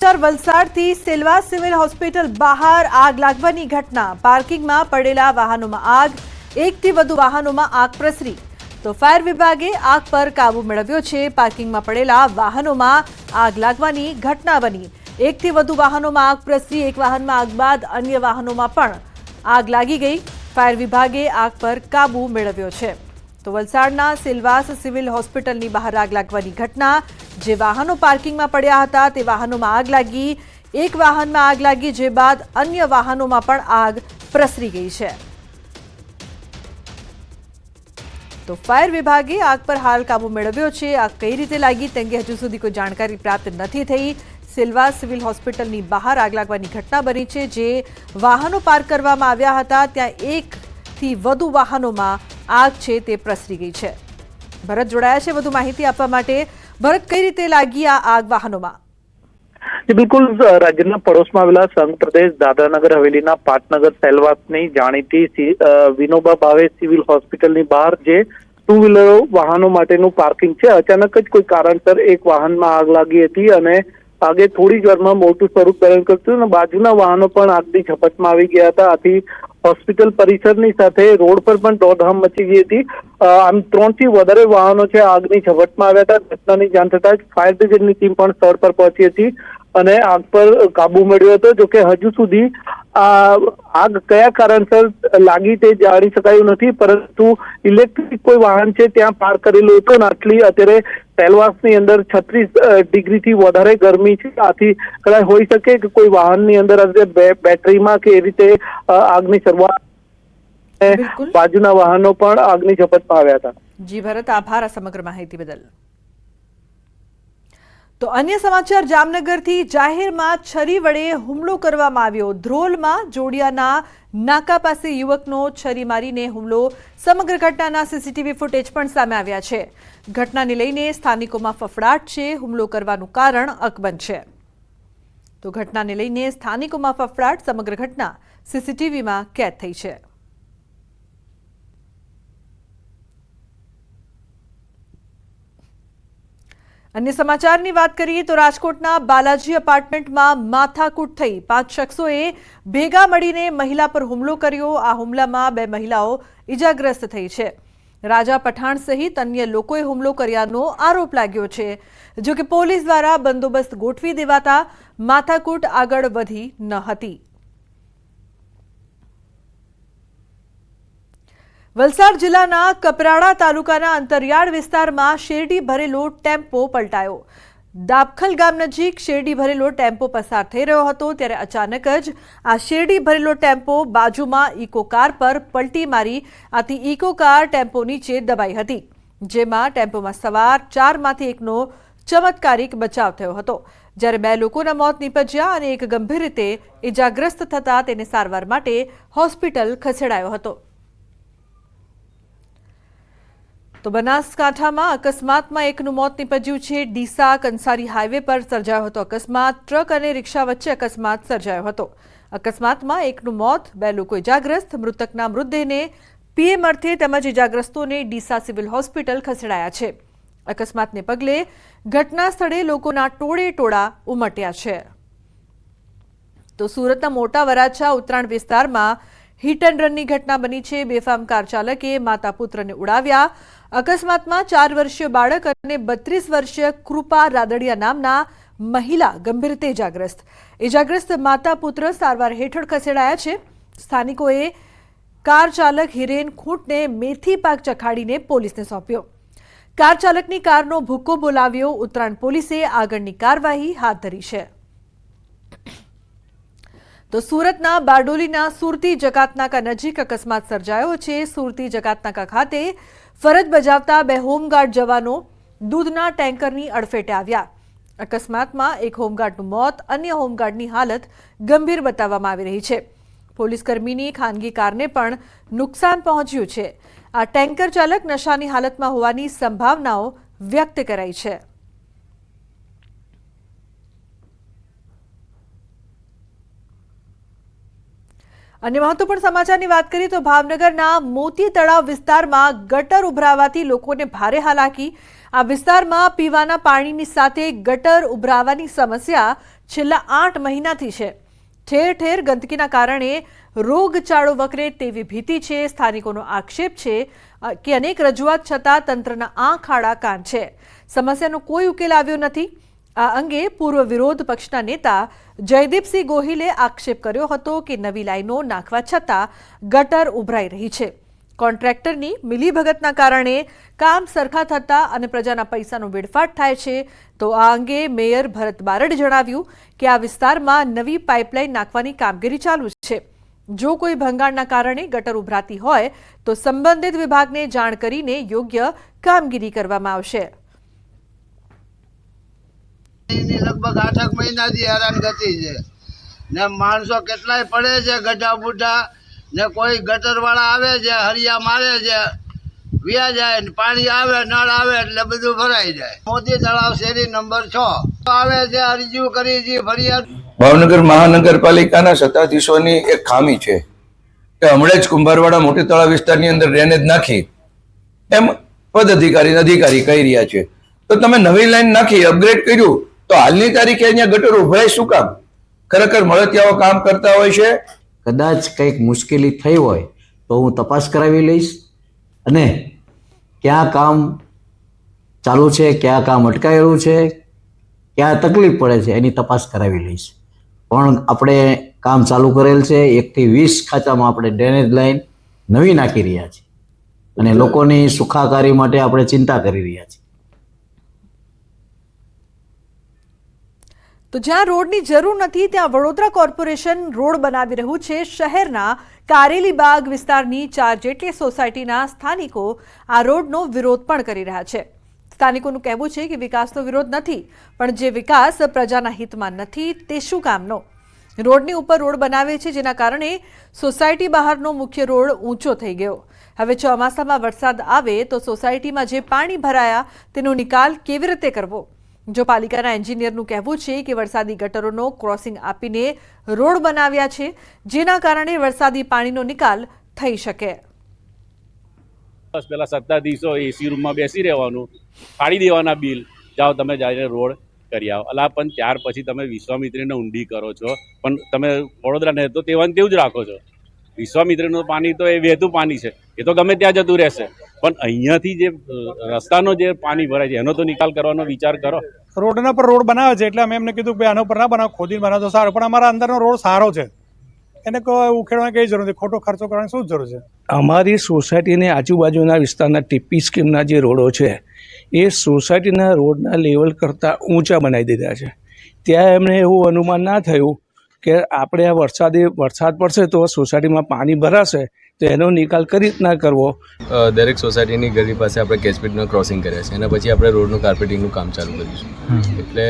વલસાડથી Silvassa civil hospital બહાર આગ લાગવાની ઘટના। પાર્કિંગમાં પડેલા વાહનોમાં આગ, એકથી વધુ વાહનોમાં આગ પ્રસરી। તો ફાયર વિભાગે આગ પર કાબુ મેળવ્યો છે। પાર્કિંગમાં પડેલા વાહનોમાં આગ લાગવાની ઘટના બની। એકથી વધુ વાહનોમાં આગ પ્રસરી। એક વાહનમાં આગ બાદ અન્ય વાહનોમાં પણ આગ લાગી ગઈ। ફાયર વિભાગે આગ પર કાબુ મેળવ્યો છે। તો વલસાડના સેલવાસ સિવિલ હોસ્પિટલની બહાર આગ લાગવાની ઘટના। જે વાહનો પાર્કિંગમાં પડ્યા હતા તે વાહનોમાં આગ લાગી। એક વાહનમાં આગ લાગી, જે બાદ અન્ય વાહનોમાં પણ આગ પ્રસરી ગઈ છે। તો ફાયર વિભાગે આગ પર હાલ કાબુ મેળવ્યો છે। આગ કઈ રીતે લાગી તે અંગે હજુ સુધી કોઈ જાણકારી પ્રાપ્ત નથી થઈ। સેલવાસ સિવિલ હોસ્પિટલની બહાર આગ લાગવાની ઘટના બની છે। જે વાહનો પાર્ક કરવામાં આવ્યા હતા ત્યાં એકથી વધુ વાહનોમાં આગ છે તે પ્રસરી ગઈ છે। ભરત જોડાયા છે વધુ માહિતી આપવા માટે। ભરત, કઈ રીતે લાગી આ આગ વાહનોમાં? બિલકુલ, રાજ્યના પડોશમાં આવેલા સંઘ પ્રદેશ દાદરાનગર હવેલીના પાટનગર સેલવાસની જાણીતી વિનોબા ભાવે સિવિલ હોસ્પિટલની બહાર જે ટુ વ્હીલરો વાહનો માટેનું પાર્કિંગ છે, અચાનક જ કોઈ કારણસર એક વાહનમાં આગ લાગી હતી અને આગે થોડી જ વારમાં મોટું સ્વરૂપ ધારણ કર્યું અને બાજુના વાહનો પણ આગની ઝપટમાં આવી ગયા હતા। આથી હોસ્પિટલ પરિસરની સાથે રોડ પર પણ દોડધામ મચી ગઈ હતી। આમ 3 થી વધારે વાહનો છે આગની ઝપટમાં આવ્યા હતા। ઘટનાની જાણ થતાં જ ફાયર બ્રિગેડની ટીમ પણ સ્થળ પર પહોંચી હતી અને આગ પર કાબુ મેળવ્યો હતો। જોકે હજુ સુધી આગ કયા કારણસર લાગી તે જાણી શકાયું નથી, પરંતુ ઇલેક્ટ્રિક કોઈ વાહન છે ત્યાં પાર્ક કરેલું હતું અને આટલી અત્યારે સેલવાસની અંદર 36 ડિગ્રીથી વધારે ગરમી છે। આથી કદાચ હોઈ શકે કે કોઈ વાહનની અંદર બેટરીમાં કે એ રીતે આગની શરૂઆત બાજુના વાહનો પણ આગની ઝપટમાં આવ્યા હતા। જી ભરત, આભાર આ સમગ્ર માહિતી બદલ। તો અન્ય સમાચાર જામનગરથી। જાહેરમાં છરી વડે હુમલો કરવામાં આવ્યો। ધ્રોલમાં જોડિયાના નાકા પાસે યુવકનો છરી મારીને હુમલો। સમગ્ર ઘટનાના સીસીટીવી ફૂટેજ પણ સામે આવ્યા છે। ઘટનાને લઈને સ્થાનિકોમાં ફફડાટ છે। હુમલો કરવાનું કારણ અકબંધ છે। તો ઘટનાને લઈને સ્થાનિકોમાં ફફડાટ। સમગ્ર ઘટના સીસીટીવીમાં કેદ થઈ છે। અન્ય સમાચારની વાત કરીએ તો રાજકોટના બાલાજી એપાર્ટમેન્ટમાં માથાકૂટ થઈ। 5 શખ્સોએ ભેગા મળીને મહિલા પર હુમલો કર્યો। આ હુમલામાં 2 મહિલાઓ ઇજાગ્રસ્ત થઈ છે। રાજા પઠાણ સહિત અન્ય લોકોએ હુમલો કર્યાનો આરોપ લાગ્યો છે। જો કે પોલીસ દ્વારા બંદોબસ્ત ગોઠવી દેવાતા માથાકૂટ આગળ વધી ન હતી। વલસાડ જિલ્લાના કપરાડા તાલુકાના અંતરિયાળ વિસ્તારમાં શેરડી ભરેલો ટેમ્પો પલટાયો। દાબખલ ગામ નજીક શેરડી ભરેલો ટેમ્પો પસાર થઈ રહ્યો હતો ત્યારે અચાનક જ આ શેરડી ભરેલો ટેમ્પો બાજુમાં ઇકો કાર પર પલટી મારી। આથી ઇકો કાર ટેમ્પો નીચે દબાઈ હતી, જેમાં ટેમ્પોમાં સવાર 4માંથી એકનો ચમત્કારિક બચાવ થયો હતો, જ્યારે 2 લોકોના મોત નીપજ્યા અને એક ગંભીર રીતે ઇજાગ્રસ્ત થતા તેને સારવાર માટે હોસ્પિટલ ખસેડાયો હતો। તો બનાસકાંઠામાં અકસ્માતમાં એકનું મોત નીપજ્યું છે। ડીસા કંસારી હાઈવે પર સર્જાયો હતો અકસ્માત। ટ્રક અને રિક્ષા વચ્ચે અકસ્માત સર્જાયો હતો। અકસ્માતમાં એકનું મોત, 2 લોકો ઇજાગ્રસ્ત। મૃતકના મૃતદેહને પીએમ અર્થે તેમજ ઇજાગ્રસ્તોને ડીસા સિવિલ હોસ્પિટલ ખસેડાયા છે। અકસ્માતને પગલે ઘટના સ્થળે લોકોના ટોળે-ટોળા ઉમટ્યા છે। તો સુરતના મોટા વરાછા ઉત્તરાયણ વિસ્તારમાં હિટ એન્ડ રનની ઘટના બની છે। બેફામ કાર ચાલકે માતા પુત્રને ઉડાવ્યા। અકસ્માતમાં 4 વર્ષીય બાળક અને 32 વર્ષીય કૃપા રાદડિયા નામના મહિલા ગંભીર રીતે ઇજાગ્રસ્ત માતા પુત્ર સારવાર હેઠળ ખસેડાયા છે। સ્થાનિકોએ કાર ચાલક હિરેન ખૂંટને મેથી પાક ચખાડીને પોલીસને સોંપ્યો। કાર ચાલકની કારનો ભૂક્કો બોલાવ્યો। ઉત્તરાયણ પોલીસે આગળની કાર્યવાહી હાથ ધરી છે। તો સુરતના બારડોલીના સુરતી જકાતનાકા નજીક અકસ્માત સર્જાયો છે। સુરતી જકાતનાકા ખાતે ફરજ બજાવતા 2 હોમગાર્ડ જવાનો દૂધના ટેન્કરની અડફેટે આવ્યા। અકસ્માતમાં એક હોમગાર્ડનું મોત, અન્ય હોમગાર્ડની હાલત ગંભીર બતાવવામાં આવી રહી છે। પોલીસ કર્મીની ખાનગી કારને પણ નુકસાન પહોંચ્યું છે। આ ટેન્કર ચાલક નશાની હાલતમાં હોવાની સંભાવનાઓ વ્યક્ત કરાઈ છે। अन्य महत्वपूर्ण समाचार की बात करिए तो भावनगरना मोती तळाव विस्तारमां गटर उभरावाथी लोकोने भारे हालाकी। आ विस्तारमां पीवाना पाणीनी साथे गटर उभरावानी समस्या છેલ્લા 8 મહિનાથી છે। ઠેર ઠેર ગંદકીના કારણે રોગચાળો વકરે તેવી ભીતિ છે। સ્થાનિકોનો આક્ષેપ છે કે અનેક રજૂઆત છતાં તંત્રના આંખ આડા કાન છે। સમસ્યાનો કોઈ ઉકેલ આવ્યો નથી। આ અંગે પૂર્વ વિરોધ પક્ષના નેતા જયદીપસિંહ ગોહિલે આક્ષેપ કર્યો હતો કે નવી લાઈનો નાખવા છતાં ગટર ઉભરાઈ રહી છે। કોન્ટ્રાક્ટરની મિલીભગતના કારણે કામ સરખા થતા અને પ્રજાના પૈસાનો વેડફાટ થાય છે। તો આ અંગે મેયર ભરત બારડે જણાવ્યું કે આ વિસ્તારમાં નવી પાઇપલાઇન નાખવાની કામગીરી ચાલુ છે। જો કોઈ ભંગાણના કારણે ગટર ઉભરાતી હોય તો સંબંધિત વિભાગને જાણ કરીને યોગ્ય કામગીરી કરવામાં આવશે। લગભગ 8 મહિનાથી હેરાનગતિ છે ને માણસો કેટલાય પડે છે ગઢા બુઢા ને કોઈ ગટર વાળા આવે છે હરિયા મારે છે વ્યા જાય ને પાણી આવે નળ આવે એટલે બધું ભરાઈ જાય। મોતી તળાવ શેરી નંબર 6 આવે છે અરજી કરી છે ફરિયાદ। ભાવનગર મહાનગરપાલિકાના સત્તાધીશોની એક ખામી છે કે હમણાં જ કુંભારવાડા મોટી તળાવ વિસ્તારની અંદર ડ્રેનેજ નાખી એમ પદ અધિકારી કહી રહ્યા છે। તો તમે નવી લાઈન નાખી અપગ્રેડ કર્યું તો હાલની તારીખે અહીંયા ગટર ઉભરાય શું કામ? ખરેખર મળતિયાઓ કામ કરતા હોય છે। કદાચ કંઈક મુશ્કેલી થઈ હોય તો હું તપાસ કરાવી લઈશ અને ક્યાં કામ ચાલુ છે, ક્યાં કામ અટકાયેલું છે, ક્યાં તકલીફ પડે છે એની તપાસ કરાવી લઈશ। પણ આપણે કામ ચાલુ કરેલ છે। 1 થી 20 ખાતામાં આપણે ડ્રેનેજ લાઈન નવી નાખી રહ્યા છીએ અને લોકોની સુખાકારી માટે આપણે ચિંતા કરી રહ્યા છીએ। તો જ્યાં રોડની જરૂર નથી ત્યાં વડોદરા કોર્પોરેશન રોડ બનાવી રહ્યું છે। શહેરના કારેલીબાગ વિસ્તારની 4 જેટલી સોસાયટીના સ્થાનિકો આ રોડનો વિરોધ પણ કરી રહ્યા છે। સ્થાનિકોનું કહેવું છે કે વિકાસનો વિરોધ નથી, પણ જે વિકાસ પ્રજાના હિતમાં નથી તે શું કામનો? રોડની ઉપર રોડ બનાવે છે જેના કારણે સોસાયટી બહારનો મુખ્ય રોડ ઊંચો થઈ ગયો। હવે ચોમાસામાં વરસાદ આવે તો સોસાયટીમાં જે પાણી ભરાયા તેનો નિકાલ કેવી રીતે કરવો? જો પાલિકાના એન્જિનિયરનું કહેવું છે કે વરસાદી ગટરોનો ક્રોસિંગ આપીને રોડ બનાવ્યા છે જેના કારણે વરસાદી પાણીનો નિકાલ થઈ શકે। બસ પેલા સત્તાધીશો એસી રૂમમાં બેસી રહેવાનું, પાડી દેવાના બિલ, જાઓ તમે જઈને રોડ કરી આવો। અલા પણ ત્યાર પછી તમે વિશ્વામિત્રીને ઊંડી કરો છો, પણ તમે વડોદરાને તો તેવું જ રાખો છો। વિશ્વામિત્રીનું પાણી તો એ વહેતું પાણી છે, એ તો ગમે ત્યાં જતું રહેશે, પણ અહીંયાથી જે રસ્તાનો જે પાણી ભરાય છે એનો તો નિકાલ કરવાનો વિચાર કરો। રોડના પર રોડ બનાવે છે એટલે અમે એમને કીધું કે આના પર ના બનાવો, ખોદીને બનાવો તો સારું, પણ અમારા અંદરનો રોડ સારો છે, એને કોઈ ઉખેડવાની કઈ જરૂર નથી, ખોટો ખર્ચો કરવાની શું જરૂર છે? અમારી સોસાયટીની આજુબાજુના વિસ્તારના ટીપી સ્કીમના જે રોડો છે એ સોસાયટીના રોડના લેવલ કરતાં ઊંચા બનાવી દીધા છે। ત્યાં એમને એવું અનુમાન ના થયું કે આપણે આ વરસાદ પડશે તો સોસાયટીમાં પાણી ભરાશે તો એનો નિકાલ કઈ રીતના કરવો। દરેક સોસાયટીની ગલી પાસે આપણે કેચપીટનો ક્રોસિંગ કર્યા છે, એના પછી આપણે રોડનું કાર્પેટિંગનું કામ ચાલુ કરીશું। એટલે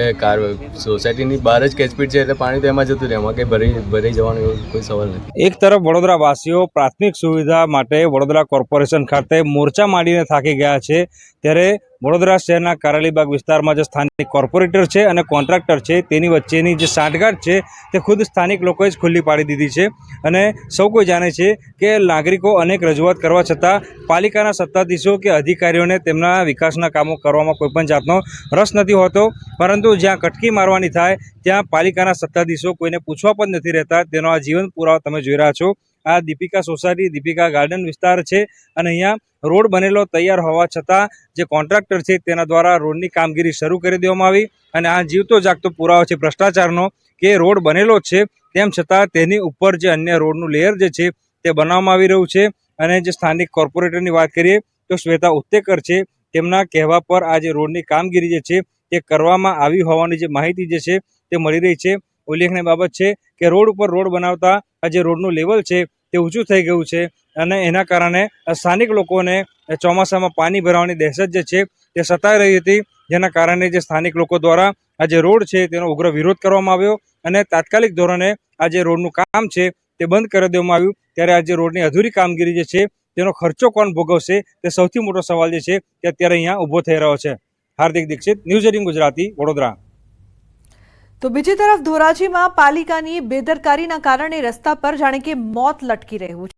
સોસાયટીની બહાર જ કેચપીટ છે એટલે પાણી તો એમાં જતું રહે, એમાં કંઈ ભરાઈ જવાનો એવો કોઈ સવાલ નથી। એક તરફ વડોદરા વાસીઓ પ્રાથમિક સુવિધા માટે વડોદરા કોર્પોરેશન ખાતે મોરચા માંડીને થાકી ગયા છે, ત્યારે વડોદરા શહેરના કારેલીબાગ વિસ્તારમાં જે સ્થાનિક કોર્પોરેટર છે અને કોન્ટ્રાક્ટર છે તેની વચ્ચેની જે સાંઠગાંઠ છે તે ખુદ સ્થાનિક લોકોએ જ ખુલ્લી પાડી દીધી છે। અને સૌ કોઈ જાણે છે કે નાગરિકો અનેક રજૂઆત કરવા છતાં પાલિકાના સત્તાધીશો કે અધિકારીઓને તેમના વિકાસના કામો કરવામાં કોઈપણ જાતનો રસ નથી હોતો, પરંતુ જ્યાં કટકી મારવાની થાય ત્યાં પાલિકાના સત્તાધીશો કોઈને પૂછવા પણ નથી રહેતા। તેનો આ જીવંત પુરાવો તમે જોઈ રહ્યા છો। આ દીપિકા સોસાયટી, દીપિકા ગાર્ડન વિસ્તાર છે અને અહીંયા રોડ બનેલો તૈયાર હોવા છતાં જે કોન્ટ્રાક્ટર છે તેના દ્વારા રોડની કામગીરી શરૂ કરી દેવામાં આવી અને આ જીવતો જાગતો પુરાવો છે ભ્રષ્ટાચારનો કે રોડ બનેલો છે તેમ છતાં તેની ઉપર જે અન્ય રોડનું લેયર જે છે તે બનાવવામાં આવી રહ્યું છે। અને જે સ્થાનિક કોર્પોરેટરની વાત કરીએ તો શ્વેતા ઉત્તેકર છે, તેમના કહેવા પર આ જે રોડની કામગીરી જે છે તે કરવામાં આવી હોવાની જે માહિતી જે છે તે મળી રહી છે। ઉલ્લેખનીય બાબત છે કે રોડ ઉપર રોડ બનાવતા આ જે રોડનું લેવલ છે તે ઊંચું થઈ ગયું છે અને એના કારણે સ્થાનિક લોકોને ચોમાસામાં પાણી ભરાવાની દહેશત જે છે તે સતાઈ રહી હતી, જેના કારણે જે સ્થાનિક લોકો દ્વારા આ જે રોડ છે તેનો ઉગ્ર વિરોધ કરવામાં આવ્યો અને તાત્કાલિક ધોરણે આ જે રોડનું કામ છે તે બંધ કરી દેવામાં આવ્યું। ત્યારે આ જે રોડની અધૂરી કામગીરી જે છે તેનો ખર્ચો કોણ ભોગવશે તે સૌથી મોટો સવાલ જે છે તે અત્યારે અહીંયા ઊભો થઈ રહ્યો છે। હાર્દિક દીક્ષિત, ન્યૂઝ 18 ગુજરાતી, વડોદરા। તો બીજી તરફ ધોરાજીમાં પાલિકાની બેદરકારીના કારણે રસ્તા પર જાણે કે મોત લટકી રહ્યું છે।